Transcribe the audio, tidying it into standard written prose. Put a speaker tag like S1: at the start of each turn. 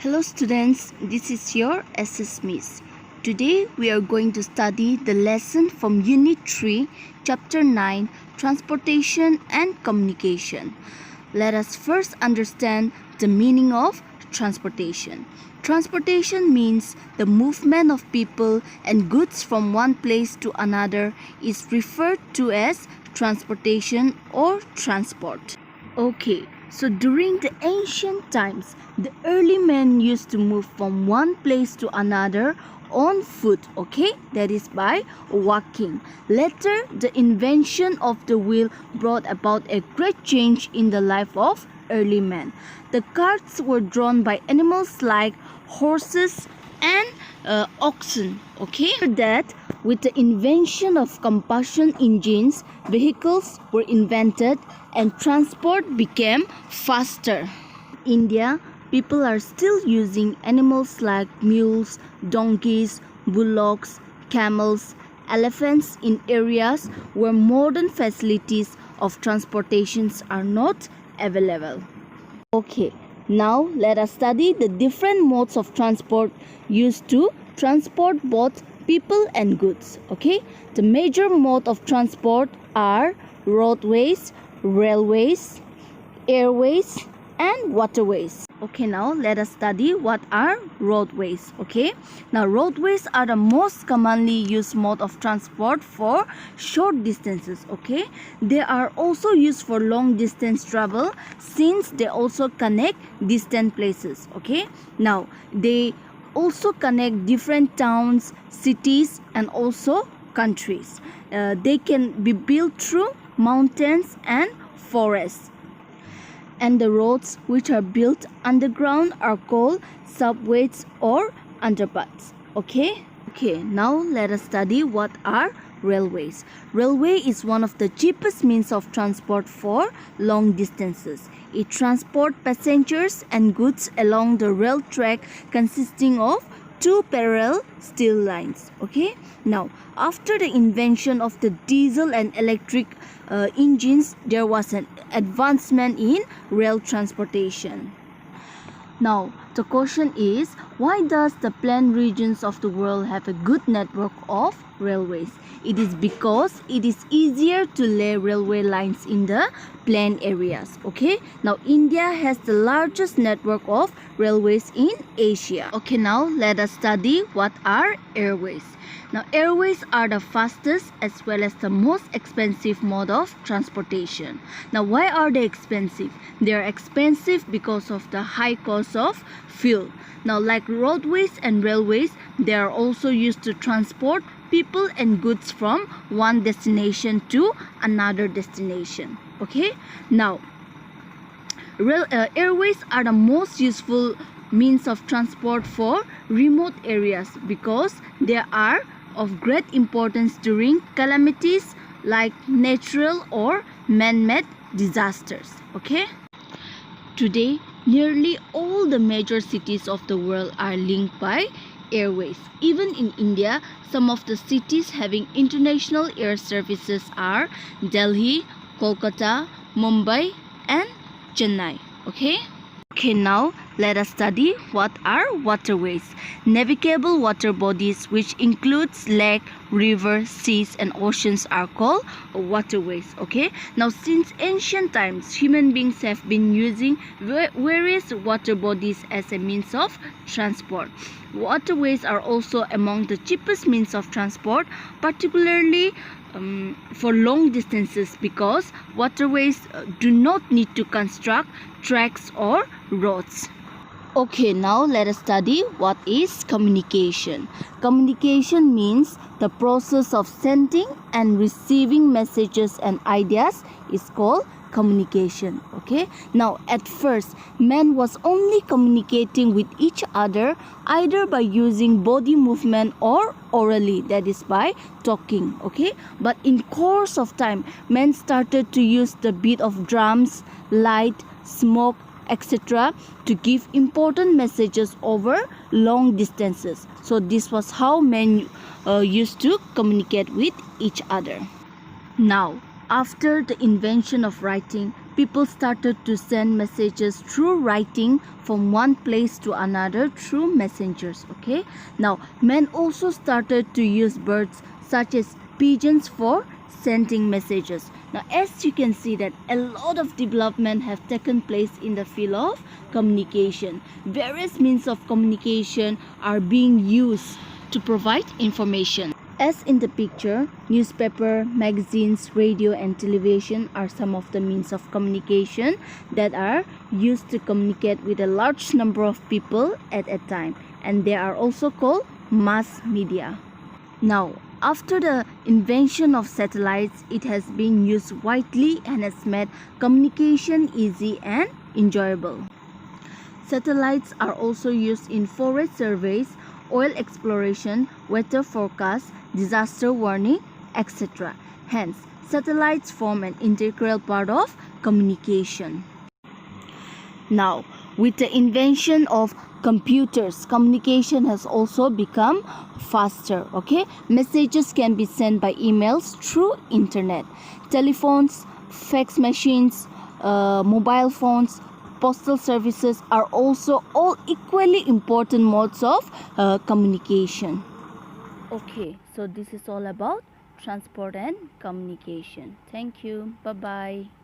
S1: Hello students, this is your SS Miss. Today we are going to study the lesson from Unit 3, Chapter 9, Transportation and Communication. Let us first understand the meaning of transportation. Transportation means the movement of people and goods from one place to another is referred to as transportation or transport. Okay, so during the ancient times, the early men used to move from one place to another on foot, okay? That is by walking. Later, the invention of the wheel brought about a great change in the life of early men. The carts were drawn by animals like horses and oxen, okay? After that, with the invention of combustion engines, vehicles were invented and transport became faster. In India, people are still using animals like mules, donkeys, bullocks, camels, elephants in areas where modern facilities of transportations are not available. Okay, now let us study the different modes of transport used to transport both people and goods. Okay, the major mode of transport are roadways, railways, airways and waterways. Okay, now let us study what are roadways. Okay, now roadways are the most commonly used mode of transport for short distances. Okay, they are also used for long distance travel since they also connect distant places. Okay, now they also connect different towns, cities and also countries. They can be built through mountains and forests. And the roads which are built underground are called subways or underpass. Okay, now let us study what are railways. Railway is one of the cheapest means of transport for long distances. It transports passengers and goods along the rail track consisting of two parallel steel lines. Okay, now after the invention of the diesel and electric engines, there was an advancement in rail transportation. Now the question is, why does the plain regions of the world have a good network of railways? It is because it is easier to lay railway lines in the plain areas. Okay, now India has the largest network of railways in Asia. Okay, now let us study what are airways. Now airways are the fastest as well as the most expensive mode of transportation. Now why are they expensive? They are expensive because of the high cost of fuel. Now like roadways and railways, they are also used to transport people and goods from one destination to another destination. Okay, now airways are the most useful means of transport for remote areas because they are of great importance during calamities like natural or man-made disasters. Okay, today nearly all the major cities of the world are linked by airways. Even in India, some of the cities having international air services are Delhi, Kolkata, Mumbai and Chennai. Okay, now let us study what are waterways. Navigable water bodies which includes lake, river, seas and oceans are called waterways. Okay, now since ancient times, human beings have been using various water bodies as a means of transport. Waterways are also among the cheapest means of transport, particularly for long distances because waterways do not need to construct tracks or roads. Okay, now let us study what is communication. Communication means the process of sending and receiving messages and ideas is called communication. Okay, now at first man was only communicating with each other either by using body movement or orally, that is by talking. Okay, but in course of time men started to use the beat of drums, light, smoke, etc. to give important messages over long distances. So this was how men used to communicate with each other. Now after the invention of writing, people started to send messages through writing from one place to another through messengers. Okay, now men also started to use birds such as pigeons for sending messages. Now, as you can see that a lot of development have taken place in the field of communication. Various means of communication are being used to provide information. As in the picture, newspaper, magazines, radio and television are some of the means of communication that are used to communicate with a large number of people at a time, and they are also called mass media. Now, after the invention of satellites, it has been used widely and has made communication easy and enjoyable. Satellites are also used in forest surveys, oil exploration, weather forecasts, disaster warning, etc. Hence, satellites form an integral part of communication. Now, with the invention of computers, communication has also become faster. Okay, messages can be sent by emails through internet, telephones, fax machines, mobile phones, postal services are also all equally important modes of communication. Okay, so this is all about transport and communication. Thank you. Bye bye.